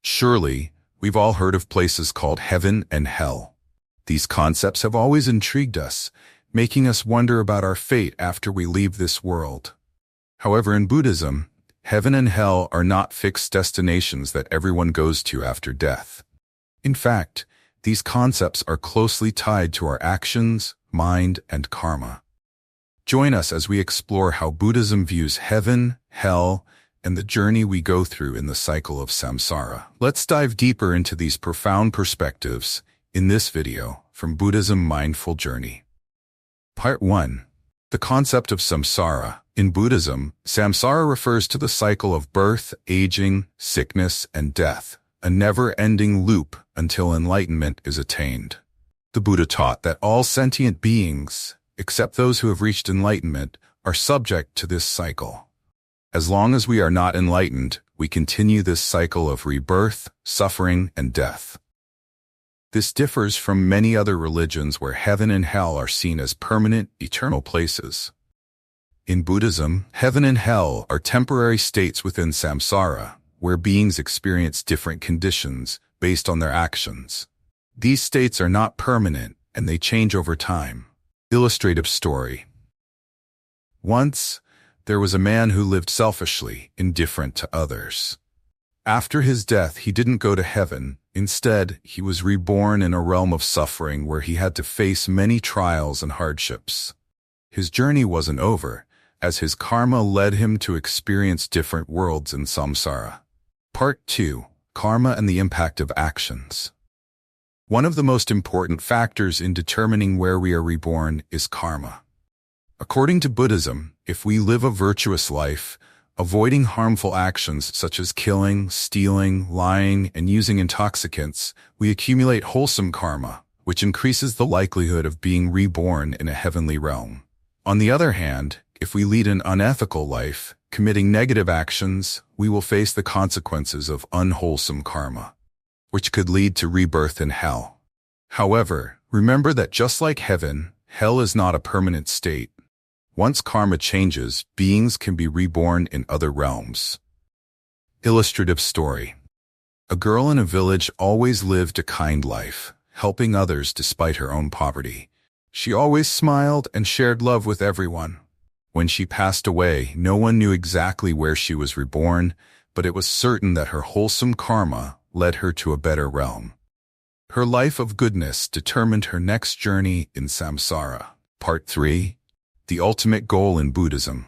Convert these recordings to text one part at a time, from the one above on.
Surely, we've all heard of places called heaven and hell. These concepts have always intrigued us, making us wonder about our fate after we leave this world. However, in Buddhism, heaven and hell are not fixed destinations that everyone goes to after death. In fact, these concepts are closely tied to our actions, mind, and karma. Join us as we explore how Buddhism views heaven, hell, and the journey we go through in the cycle of samsara. Let's dive deeper into these profound perspectives in this video from Buddhism Mindful Journey. Part 1. The concept of samsara. In Buddhism, samsara refers to the cycle of birth, aging, sickness, and death, a never-ending loop until enlightenment is attained. The Buddha taught that all sentient beings, except those who have reached enlightenment, are subject to this cycle. As long as we are not enlightened, we continue this cycle of rebirth, suffering, and death. This differs from many other religions where heaven and hell are seen as permanent, eternal places. In Buddhism, heaven and hell are temporary states within samsara, where beings experience different conditions based on their actions. These states are not permanent, and they change over time. Illustrative story. Once, there was a man who lived selfishly, indifferent to others. After his death, he didn't go to heaven. Instead, he was reborn in a realm of suffering where he had to face many trials and hardships. His journey wasn't over, as his karma led him to experience different worlds in samsara. Part 2. Karma and the impact of actions. One of the most important factors in determining where we are reborn is karma. According to Buddhism, if we live a virtuous life, avoiding harmful actions such as killing, stealing, lying, and using intoxicants, we accumulate wholesome karma, which increases the likelihood of being reborn in a heavenly realm. On the other hand, if we lead an unethical life, committing negative actions, we will face the consequences of unwholesome karma, which could lead to rebirth in hell. However, remember that just like heaven, hell is not a permanent state. Once karma changes, beings can be reborn in other realms. Illustrative story. A girl in a village always lived a kind life, helping others despite her own poverty. She always smiled and shared love with everyone. When she passed away, no one knew exactly where she was reborn, but it was certain that her wholesome karma led her to a better realm. Her life of goodness determined her next journey in samsara. Part 3. The ultimate goal in Buddhism.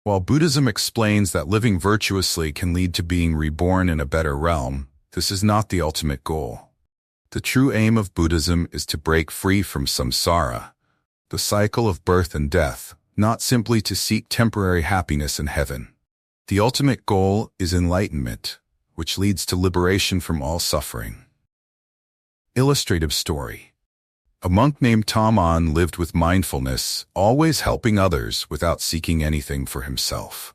While Buddhism explains that living virtuously can lead to being reborn in a better realm, this is not the ultimate goal. The true aim of Buddhism is to break free from samsara, the cycle of birth and death, not simply to seek temporary happiness in heaven. The ultimate goal is enlightenment, which leads to liberation from all suffering. Illustrative story. A monk named Taman lived with mindfulness, always helping others without seeking anything for himself.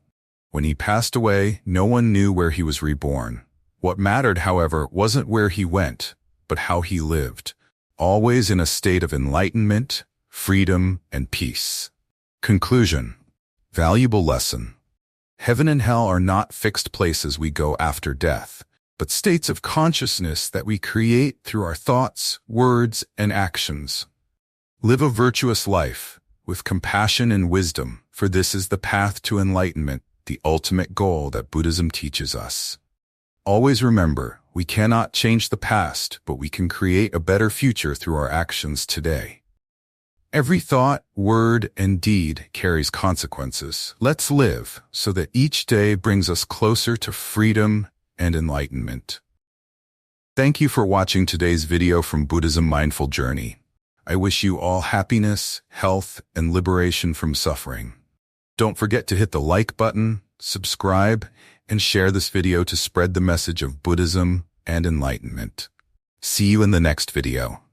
When he passed away, no one knew where he was reborn. What mattered, however, wasn't where he went, but how he lived, always in a state of enlightenment, freedom, and peace. Conclusion. Valuable lesson. Heaven and hell are not fixed places we go after death, but states of consciousness that we create through our thoughts, words, and actions. Live a virtuous life, with compassion and wisdom, for this is the path to enlightenment, the ultimate goal that Buddhism teaches us. Always remember, we cannot change the past, but we can create a better future through our actions today. Every thought, word, and deed carries consequences. Let's live so that each day brings us closer to freedom and enlightenment. Thank you for watching today's video from Buddhism Mindful Journey. I wish you all happiness, health, and liberation from suffering. Don't forget to hit the like button, subscribe, and share this video to spread the message of Buddhism and enlightenment. See you in the next video.